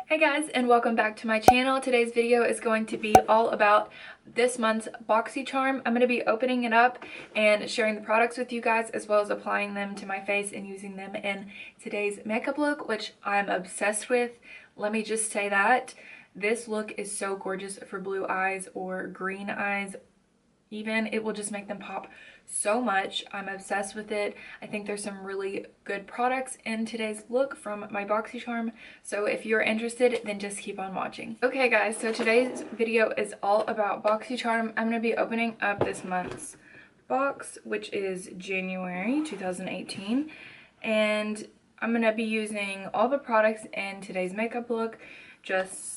Hey guys, and welcome back to my channel. Today's video is going to be all about this month's BoxyCharm. I'm going to be opening it up and sharing the products with you guys, as well as applying them to my face and using them in today's makeup look, which I'm obsessed with. Let me just say that this look is so gorgeous for blue eyes or green eyes. Even it will just make them pop so much. I'm obsessed with it. I think there's some really good products in today's look from my BoxyCharm, so if you're interested, then just keep on watching. Okay guys, so today's video is all about BoxyCharm. I'm going to be opening up this month's box, which is January 2018, and I'm going to be using all the products in today's makeup look, just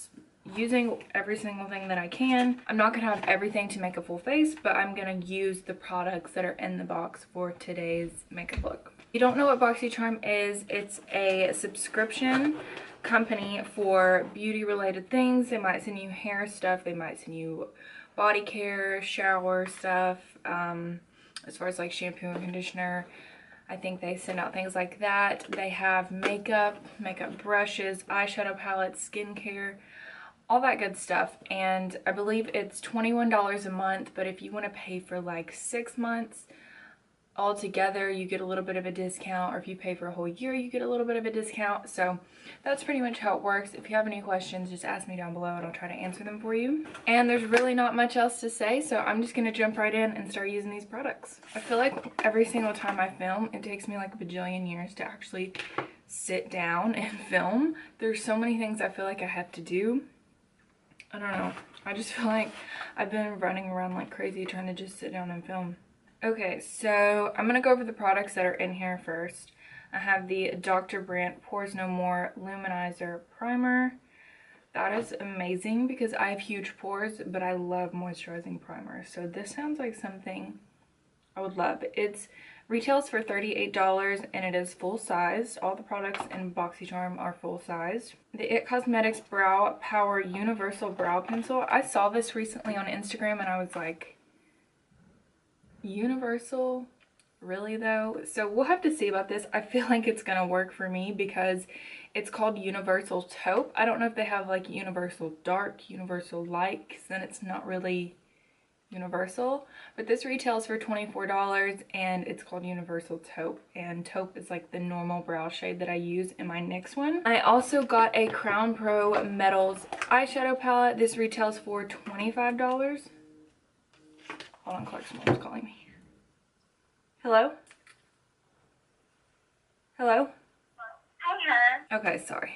using every single thing that I can. I'm not gonna have everything to make a full face, but I'm gonna use the products that are in the box for today's makeup look. If you don't know what BoxyCharm is, it's a subscription company for beauty related things. They might send you hair stuff, they might send you body care, shower stuff, as far as like shampoo and conditioner. I think they send out things like that. They have makeup brushes, eyeshadow palettes, skincare, all that good stuff, and I believe it's $21 a month, but if you want to pay for like 6 months all together, you get a little bit of a discount, or if you pay for a whole year, you get a little bit of a discount. So that's pretty much how it works. If you have any questions, just ask me down below and I'll try to answer them for you. And there's really not much else to say, so I'm just gonna jump right in and start using these products. I feel like every single time I film, it takes me like a bajillion years to actually sit down and film. There's so many things I feel like I have to do. I don't know. I just feel like I've been running around like crazy trying to just sit down and film. Okay, so I'm going to go over the products that are in here first. I have the Dr. Brandt Pores No More Luminizer Primer. That is amazing because I have huge pores, but I love moisturizing primers. So this sounds like something I would love. It retails for $38 and it is full size. All the products in BoxyCharm are full sized. The It Cosmetics Brow Power Universal Brow Pencil. I saw this recently on Instagram and I was like, universal? Really though? So we'll have to see about this. I feel like it's gonna work for me because it's called Universal Taupe. I don't know if they have like Universal Dark, Universal Light, because then it's not really universal, but this retails for $24 and it's called Universal Taupe, and taupe is like the normal brow shade that I use in my NYX one. I also got a Crown Pro Metals eyeshadow palette. This retails for $25. Hold on, Clark's mom's calling me. Hello? Hello? Hi, hon. Okay, sorry.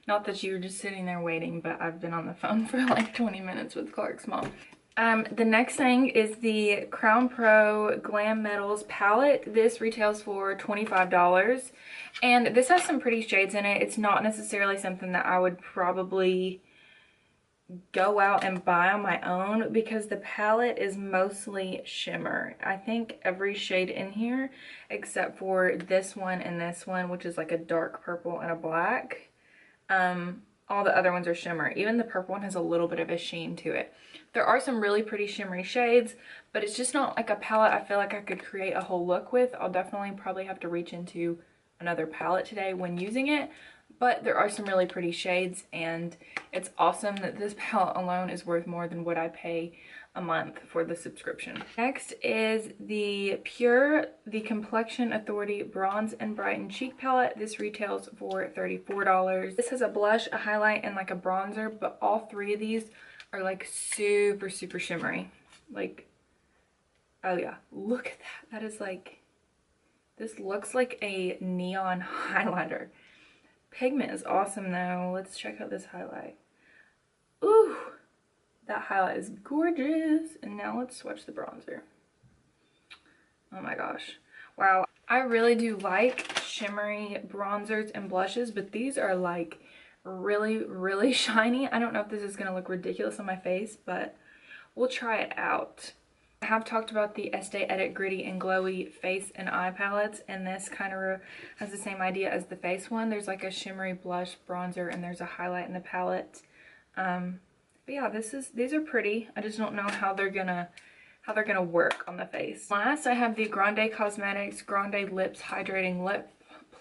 Not that you were just sitting there waiting, but I've been on the phone for like 20 minutes with Clark's mom. The next thing is the Crown Pro Glam Metals palette. This retails for $25 and this has some pretty shades in it. It's not necessarily something that I would probably go out and buy on my own because the palette is mostly shimmer. I think every shade in here except for this one and this one, which is like a dark purple and a black, all the other ones are shimmer. Even the purple one has a little bit of a sheen to it. There are some really pretty shimmery shades, but it's just not like a palette I feel like I could create a whole look with. I'll definitely probably have to reach into another palette today when using it, but there are some really pretty shades, and it's awesome that this palette alone is worth more than what I pay a month for the subscription. Next is the The Complexion Authority Bronze and Brighten Cheek Palette. This retails for $34. This has a blush, a highlight, and like a bronzer, but all three of these are like super shimmery. Like, oh yeah, look at that. That is like, this looks like a neon highlighter. Pigment is awesome though. Let's check out this highlight. Ooh, that highlight is gorgeous. And now let's swatch the bronzer. Oh my gosh. Wow. I really do like shimmery bronzers and blushes, but these are like really shiny. I don't know if this is going to look ridiculous on my face, but we'll try it out. I have talked about the Estee Edit Gritty and Glowy face and eye palettes, and this kind of has the same idea as the face one. There's like a shimmery blush, bronzer, and there's a highlight in the palette. But yeah, these are pretty. I just don't know how they're gonna work on the face. Last, I have the Grande Cosmetics Grande Lips Hydrating Lip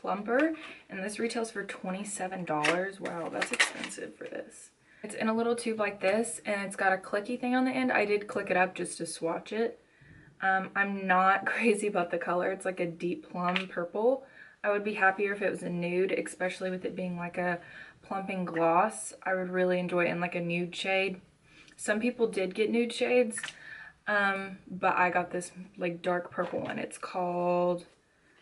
plumper, and this retails for $27. Wow, that's expensive for this. It's in a little tube like this, and it's got a clicky thing on the end. I did click it up just to swatch it. I'm not crazy about the color. It's like a deep plum purple. I would be happier if it was a nude, especially with it being like a plumping gloss. I would really enjoy it in like a nude shade. Some people did get nude shades, but I got this like dark purple one. It's called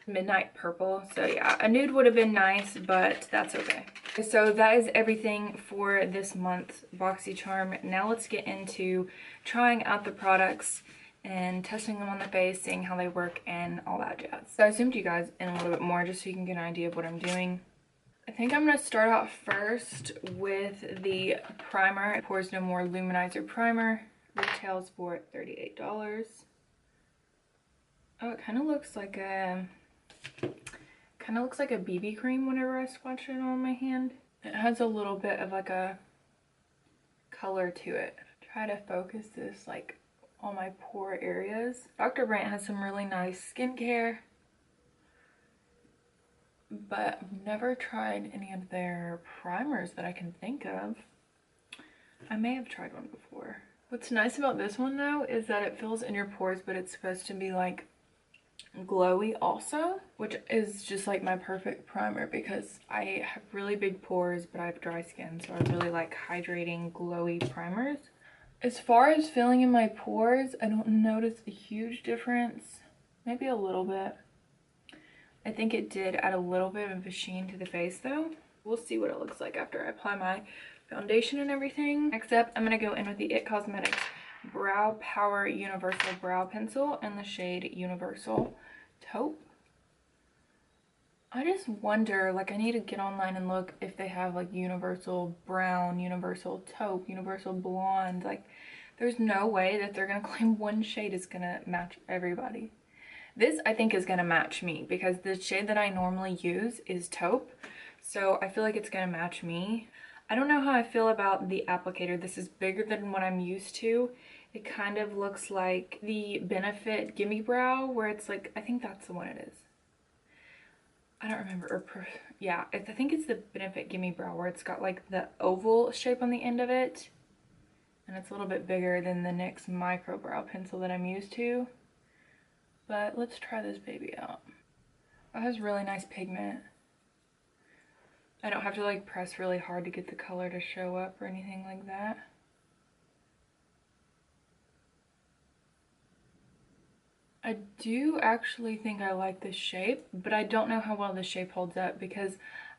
Midnight Purple. So yeah, a nude would have been nice, but that's okay. So that is everything for this month's BoxyCharm. Now let's get into trying out the products and testing them on the face, seeing how they work and all that jazz. So I zoomed you guys in a little bit more just so you can get an idea of what I'm doing. I think I'm going to start out first with the primer. Pores No More Luminizer Primer. Retails for $38. Oh, it kind of looks like a BB cream whenever I swatch it on my hand. It has a little bit of like a color to it. Try to focus this like on my pore areas. Dr. Brandt has some really nice skincare, but I've never tried any of their primers that I can think of. I may have tried one before. What's nice about this one though is that it fills in your pores, but it's supposed to be like glowy also, which is just like my perfect primer because I have really big pores but I have dry skin, so I really like hydrating glowy primers. As far as filling in my pores, I don't notice a huge difference. Maybe a little bit. I think it did add a little bit of a sheen to the face though. We'll see what it looks like after I apply my foundation and everything. Next up, I'm going to go in with the IT Cosmetics Brow Power Universal Brow Pencil in the shade Universal Taupe. I just wonder, like, I need to get online and look if they have like universal brown, universal taupe, universal blonde. Like, there's no way that they're gonna claim one shade is gonna match everybody. This I think is gonna match me because the shade that I normally use is taupe, so I feel like it's gonna match me. I don't know how I feel about the applicator. This is bigger than what I'm used to. It kind of looks like the Benefit Gimme Brow, where it's like, I think that's the one it is. I don't remember, yeah, I think it's the Benefit Gimme Brow, where it's got like the oval shape on the end of it, and it's a little bit bigger than the NYX Micro Brow Pencil that I'm used to. But let's try this baby out. It has really nice pigment. I don't have to like press really hard to get the color to show up or anything like that. I do actually think I like this shape, but I don't know how well the shape holds up because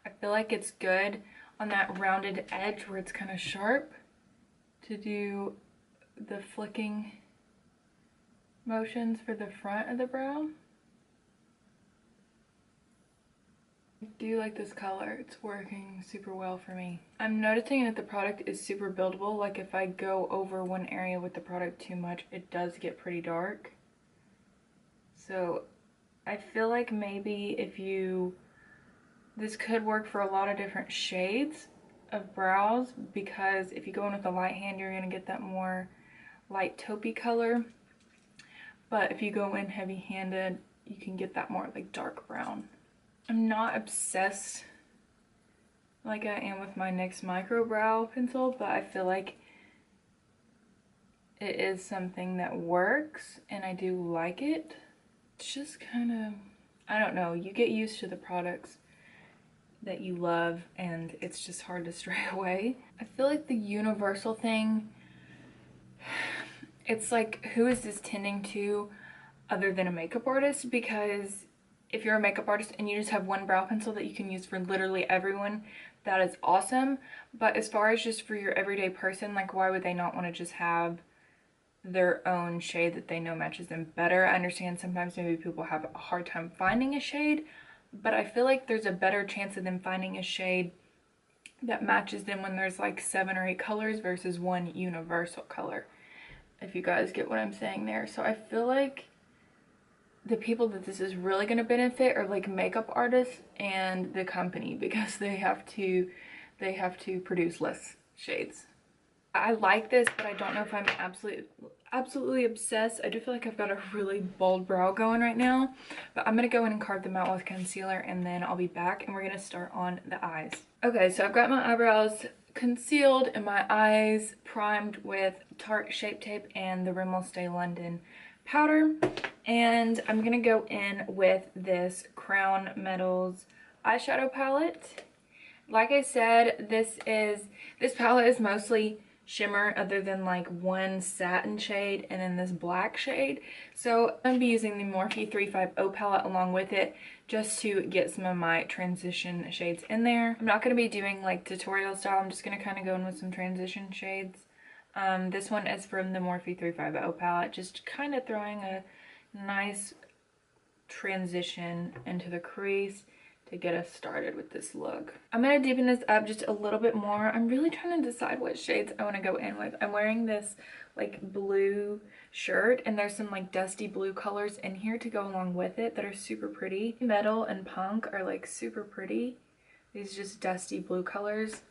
I feel like it's good on that rounded edge where it's kind of sharp to do the flicking motions for the front of the brow. I do like this color. It's working super well for me. I'm noticing that the product is super buildable. Like if I go over one area with the product too much, it does get pretty dark. So I feel like maybe this could work for a lot of different shades of brows, because if you go in with a light hand, you're gonna get that more light taupey color. But if you go in heavy handed, you can get that more like dark brown. I'm not obsessed like I am with my NYX Micro Brow Pencil, but I feel like it is something that works and I do like it. It's just kind of, I don't know, you get used to the products that you love and it's just hard to stray away. I feel like the universal thing, it's like, who is this tending to other than a makeup artist? Because if you're a makeup artist and you just have one brow pencil that you can use for literally everyone, that is awesome. But as far as just for your everyday person, like why would they not want to just have their own shade that they know matches them better? I understand sometimes maybe people have a hard time finding a shade, but I feel like there's a better chance of them finding a shade that matches them when there's like 7 or 8 colors versus one universal color, if you guys get what I'm saying there. So I feel like the people that this is really going to benefit are like makeup artists and the company, because they have to produce less shades. I like this, but I don't know if I'm absolutely obsessed. I do feel like I've got a really bold brow going right now, but I'm gonna go in and carve them out with concealer, and then I'll be back and we're gonna start on the eyes. Okay, so I've got my eyebrows concealed and my eyes primed with Tarte Shape Tape and the Rimmel Stay London powder, and I'm gonna go in with this Crown Metals eyeshadow palette. Like I said, this palette is mostly shimmer other than like one satin shade and then this black shade. So I'm gonna be using the Morphe 350 palette along with it just to get some of my transition shades in there. I'm not gonna be doing like tutorial style. I'm just gonna kind of go in with some transition shades. This one is from the Morphe 350 palette, just kind of throwing a nice transition into the crease to get us started with this look. I'm gonna deepen this up just a little bit more. I'm really trying to decide what shades I want to go in with. I'm wearing this like blue shirt, and there's some like dusty blue colors in here to go along with it that are super pretty. Metal and Punk are like super pretty. These just dusty blue colors,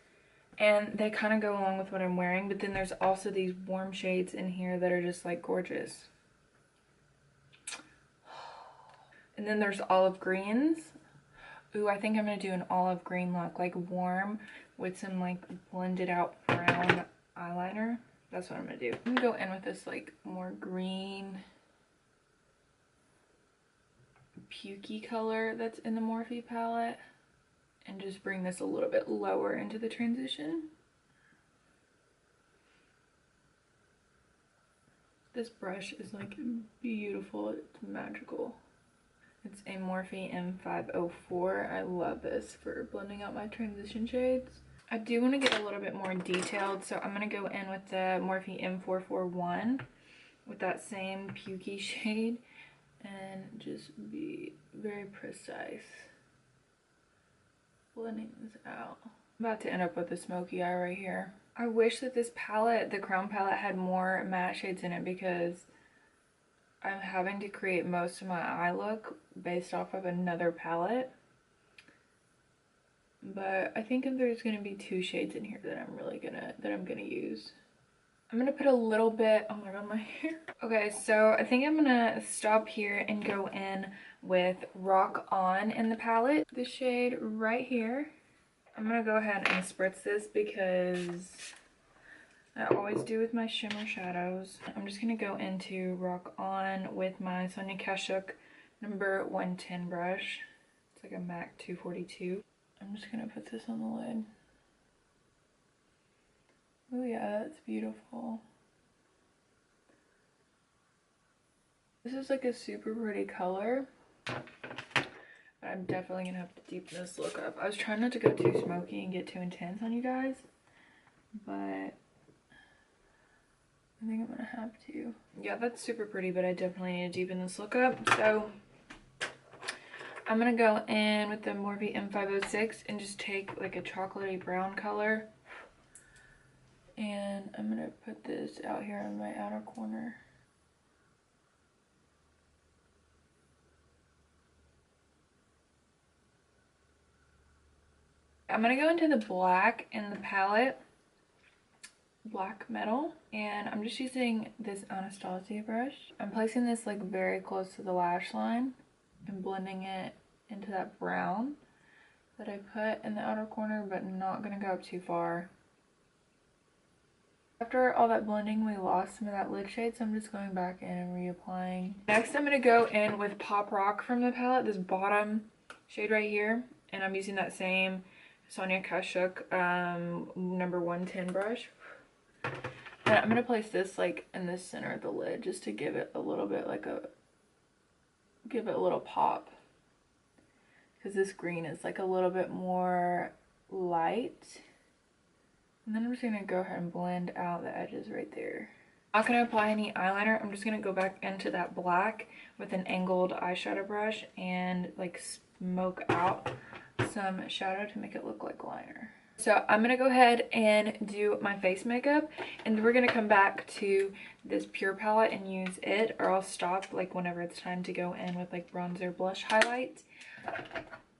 and they kind of go along with what I'm wearing, but then there's also these warm shades in here that are just like gorgeous. And then there's olive greens. Ooh, I think I'm gonna do an olive green look, like warm with some like blended out brown eyeliner. That's what I'm gonna do. I'm gonna go in with this like more green pukey color that's in the Morphe palette and just bring this a little bit lower into the transition. This brush is like beautiful, it's magical. It's a Morphe M504. I love this for blending out my transition shades. I do want to get a little bit more detailed, so I'm going to go in with the Morphe M441 with that same pukey shade and just be very precise blending this out. I'm about to end up with a smoky eye right here. I wish that this palette, the Crown palette, had more matte shades in it because I'm having to create most of my eye look based off of another palette. But I think if there's gonna be two shades in here that I'm gonna use. I'm gonna put a little bit, oh my god, my hair. Okay, so I think I'm gonna stop here and go in with Rock On in the palette. The shade right here. I'm gonna go ahead and spritz this because I always do with my shimmer shadows. I'm just gonna go into Rock On with my Sonia Kashuk number 110 brush. It's like a MAC 242. I'm just gonna put this on the lid. Oh yeah, that's beautiful. This is like a super pretty color, but I'm definitely gonna have to deepen this look up. I was trying not to go too smoky and get too intense on you guys, but I think I'm gonna have to. Yeah, that's super pretty, but I definitely need to deepen this look up. So I'm gonna go in with the Morphe M506 and just take like a chocolatey brown color. And I'm gonna put this out here on my outer corner. I'm gonna go into the black in the palette. Black metal, and I'm just using this Anastasia brush. I'm placing this like very close to the lash line and blending it into that brown that I put in the outer corner, but not gonna go up too far. After all that blending, we lost some of that lid shade, so I'm just going back in and reapplying. Next, I'm gonna go in with Pop Rock from the palette, this bottom shade right here, and I'm using that same Sonia Kashuk number 110 brush. And I'm gonna place this like in the center of the lid just to give it a little bit like give it a little pop, because this green is like a little bit more light. And then I'm just gonna go ahead and blend out the edges right there. I'm not gonna apply any eyeliner. I'm just gonna go back into that black with an angled eyeshadow brush and like smoke out some shadow to make it look like liner. So I'm gonna go ahead and do my face makeup, and we're gonna come back to this Pure palette and use it, or I'll stop like whenever it's time to go in with like bronzer, blush, highlight,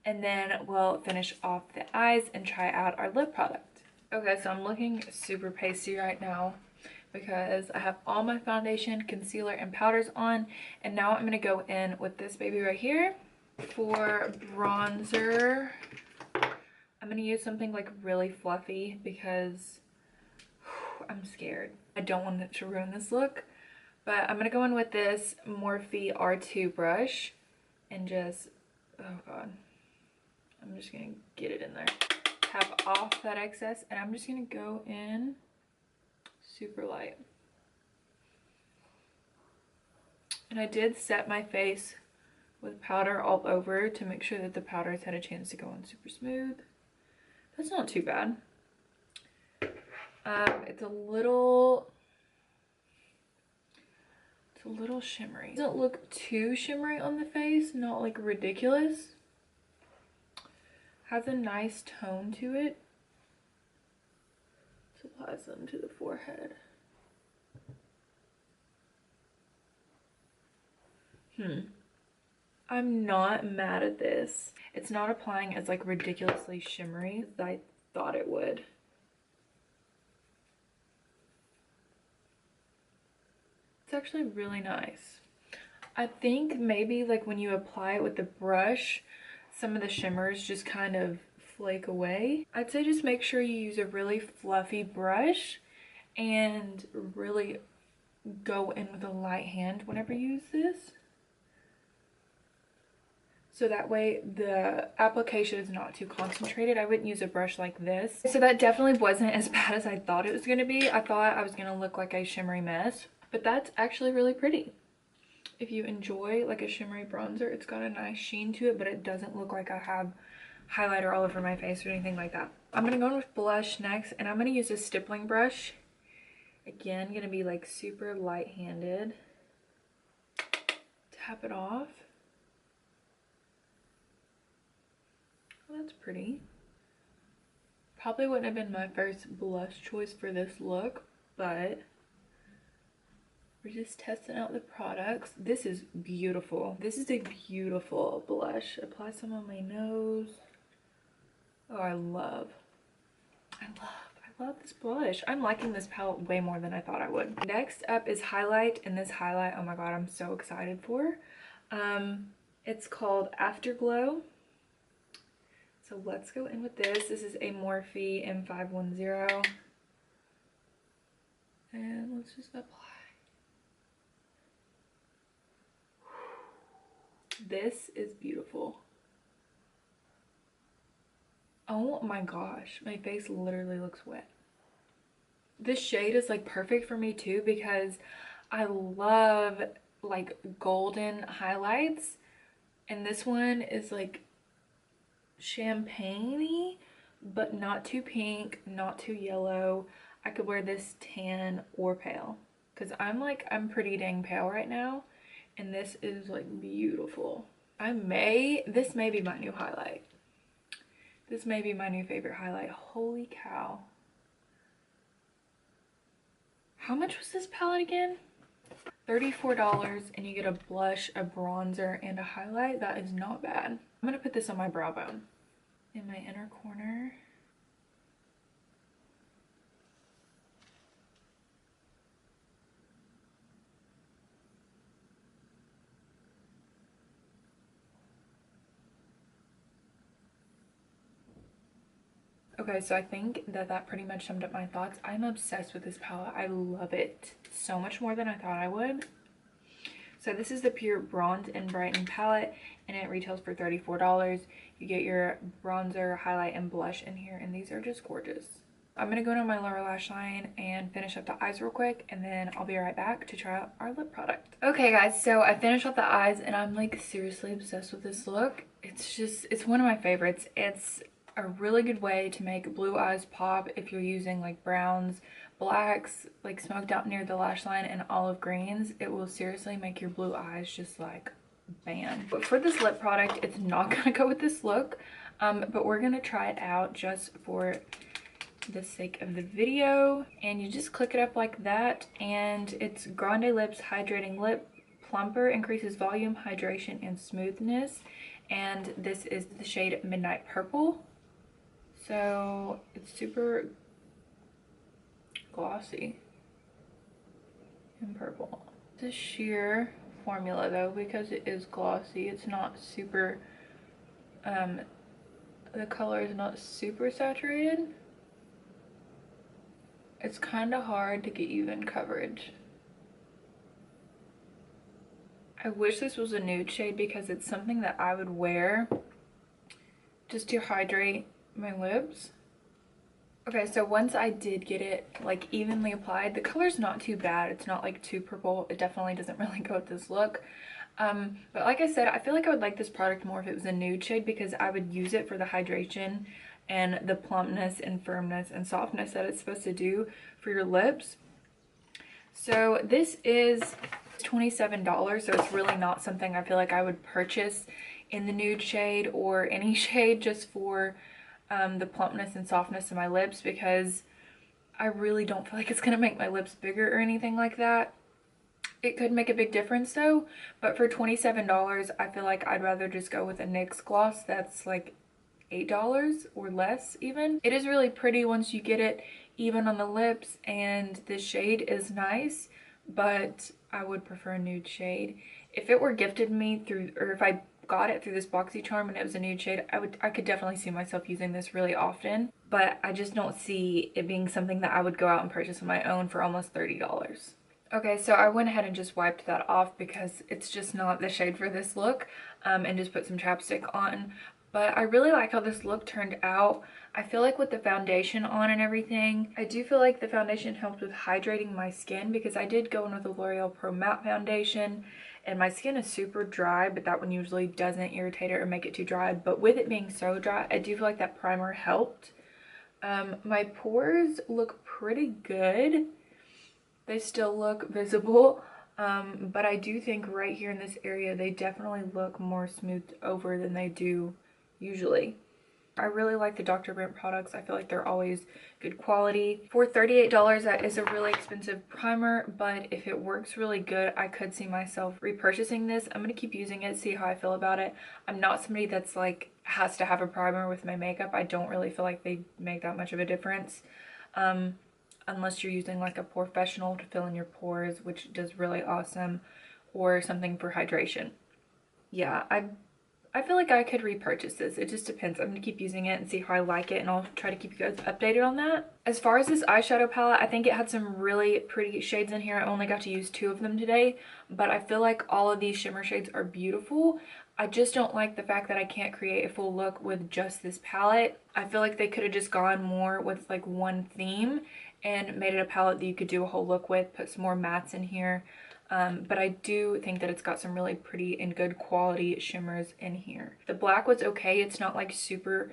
and then we'll finish off the eyes and try out our lip product. Okay, so I'm looking super pasty right now because I have all my foundation, concealer, and powders on, and now I'm gonna go in with this baby right here. For bronzer, I'm gonna use something like really fluffy because I'm scared. I don't want it to ruin this look, but I'm gonna go in with this Morphe R2 brush and just, oh god, I'm just gonna get it in there. Tap off that excess, and I'm just gonna go in super light. And I did set my face with powder all over to make sure that the powders had a chance to go on super smooth. That's not too bad. It's a little shimmery. It doesn't look too shimmery on the face, not like ridiculous. Has a nice tone to it. Let's apply some to the forehead. I'm not mad at this. It's not applying as like ridiculously shimmery as I thought it would. It's actually really nice. I think maybe like when you apply it with the brush, some of the shimmers just kind of flake away. I'd say just make sure you use a really fluffy brush and really go in with a light hand whenever you use this. So that way the application is not too concentrated. I wouldn't use a brush like this. So that definitely wasn't as bad as I thought it was going to be. I thought I was going to look like a shimmery mess, but that's actually really pretty. If you enjoy like a shimmery bronzer, it's got a nice sheen to it, but it doesn't look like I have highlighter all over my face or anything like that. I'm going to go in with blush next, and I'm going to use a stippling brush. Again, going to be like super light-handed. Tap it off. Well, that's pretty. Probably wouldn't have been my first blush choice for this look, but we're just testing out the products. This is beautiful. This is a beautiful blush. Apply some on my nose. Oh, I love this blush. I'm liking this palette way more than I thought I would. Next up is highlight, and this highlight, oh my god, I'm so excited for. It's called Afterglow. So let's go in with this. This is a Morphe M510. And let's just apply. This is beautiful. Oh my gosh, my face literally looks wet. This shade is like perfect for me too because I love like golden highlights, and this one is like champagne-y, but not too pink, not too yellow. I could wear this tan or pale because I'm pretty dang pale right now, and this is like beautiful. This may be my new highlight. This may be my new favorite highlight. Holy cow. How much was this palette again? $34, and you get a blush, a bronzer, and a highlight. That is not bad. I'm gonna put this on my brow bone in my inner corner. Okay, so I think that pretty much summed up my thoughts. I'm obsessed with this palette. I love it so much more than I thought I would. So this is the Pure Bronze and Brighten palette, and it retails for $34. You get your bronzer, highlight, and blush in here, and these are just gorgeous. I'm gonna go in on my lower lash line and finish up the eyes real quick, and then I'll be right back to try out our lip product. Okay guys, so I finished off the eyes, and I'm like seriously obsessed with this look. It's one of my favorites. It's a really good way to make blue eyes pop if you're using like browns, blacks, like smoked out near the lash line, and olive greens. It will seriously make your blue eyes just like bam. But for this lip product, it's not gonna go with this look, but we're gonna try it out just for the sake of the video. And you just click it up like that, and it's Grande Lips Hydrating Lip Plumper, increases volume, hydration, and smoothness. And this is the shade Midnight Purple. So it's super glossy and purple. It's a sheer formula though, because it is glossy. It's not super, the color is not super saturated. It's kind of hard to get even coverage. I wish this was a nude shade because it's something that I would wear just to hydrate my lips. Okay, so once I did get it like evenly applied, the color's not too bad. It's not like too purple. It definitely doesn't really go with this look. But like I said, I feel like I would like this product more if it was a nude shade because I would use it for the hydration and the plumpness and firmness and softness that it's supposed to do for your lips. So this is $27, so it's really not something I feel like I would purchase in the nude shade or any shade just for the plumpness and softness of my lips, because I really don't feel like it's gonna make my lips bigger or anything like that. It could make a big difference though, but for $27 I feel like I'd rather just go with a NYX gloss that's like $8 or less even. It is really pretty once you get it even on the lips, and the shade is nice, but I would prefer a nude shade. If it were gifted me through, or if I got it through this BoxyCharm and it was a nude shade, I could definitely see myself using this really often, but I just don't see it being something that I would go out and purchase on my own for almost $30. Okay, so I went ahead and just wiped that off because it's just not the shade for this look, and just put some chapstick on. But I really like how this look turned out. I feel like with the foundation on and everything, I do feel like the foundation helped with hydrating my skin, because I did go in with a L'Oreal Pro Matte foundation and my skin is super dry, but that one usually doesn't irritate it or make it too dry. But with it being so dry, I do feel like that primer helped. My pores look pretty good. They still look visible, but I do think right here in this area, they definitely look more smoothed over than they do usually. I really like the Dr. Brent products. I feel like they're always good quality. For $38, that is a really expensive primer, but if it works really good, I could see myself repurchasing this. I'm going to keep using it, see how I feel about it. I'm not somebody that's like has to have a primer with my makeup. I don't really feel like they make that much of a difference. Unless you're using like a professional to fill in your pores, which does really awesome, or something for hydration. Yeah, I feel like I could repurchase this. It just depends. I'm going to keep using it and see how I like it, and I'll try to keep you guys updated on that. As far as this eyeshadow palette, I think it had some really pretty shades in here. I only got to use 2 of them today, but I feel like all of these shimmer shades are beautiful. I just don't like the fact that I can't create a full look with just this palette. I feel like they could have just gone more with like one theme and made it a palette that you could do a whole look with, put some more mattes in here. But I do think that it's got some really pretty and good quality shimmers in here. The black was okay. It's not like super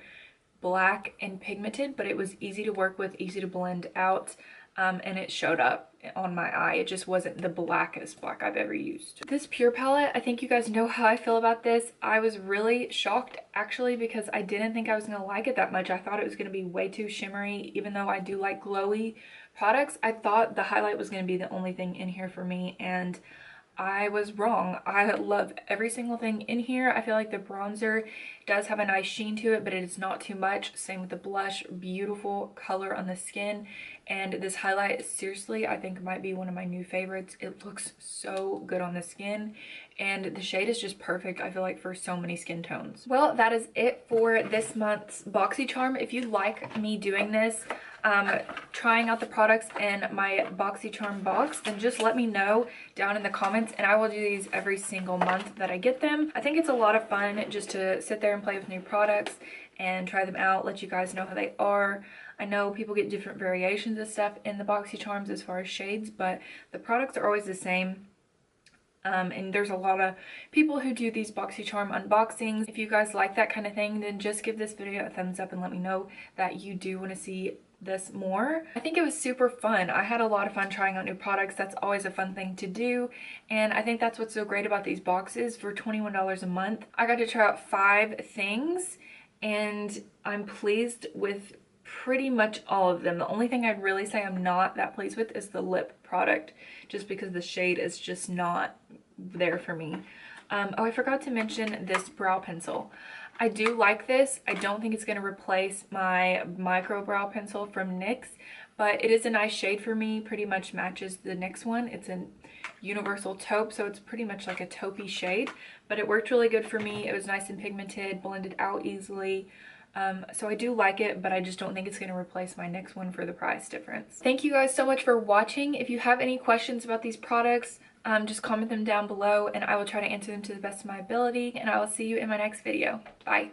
black and pigmented, but it was easy to work with, easy to blend out, and it showed up on my eye. It just wasn't the blackest black I've ever used. This Pure palette, I think you guys know how I feel about this. I was really shocked actually, because I didn't think I was gonna like it that much. I thought it was gonna be way too shimmery. Even though I do like glowy products, I thought the highlight was gonna be the only thing in here for me, and I was wrong. I love every single thing in here. I feel like the bronzer does have a nice sheen to it, but it is not too much. Same with the blush, beautiful color on the skin. And this highlight, seriously, I think might be one of my new favorites. It looks so good on the skin, and the shade is just perfect, I feel like, for so many skin tones. Well, that is it for this month's BoxyCharm. If you like me doing this, trying out the products in my BoxyCharm box, then just let me know down in the comments, and I will do these every single month that I get them. I think it's a lot of fun just to sit there and play with new products and try them out, let you guys know how they are. I know people get different variations of stuff in the BoxyCharms as far as shades, but the products are always the same. And there's a lot of people who do these BoxyCharm unboxings. If you guys like that kind of thing, then just give this video a thumbs up and let me know that you do want to see this more. I think it was super fun. I had a lot of fun trying out new products. That's always a fun thing to do, and I think that's what's so great about these boxes. For $21 a month, I got to try out 5 things, and I'm pleased with pretty much all of them. The only thing I'd really say I'm not that pleased with is the lip product, just because the shade is just not there for me. Oh, I forgot to mention this brow pencil. I do like this. I don't think it's going to replace my micro brow pencil from NYX, but it is a nice shade for me. Pretty much matches the NYX one. It's a universal taupe, so it's pretty much like a taupey shade, but it worked really good for me. It was nice and pigmented, blended out easily. So I do like it, but I just don't think it's going to replace my NYX one for the price difference. Thank you guys so much for watching. If you have any questions about these products, just comment them down below and I will try to answer them to the best of my ability, and I will see you in my next video. Bye.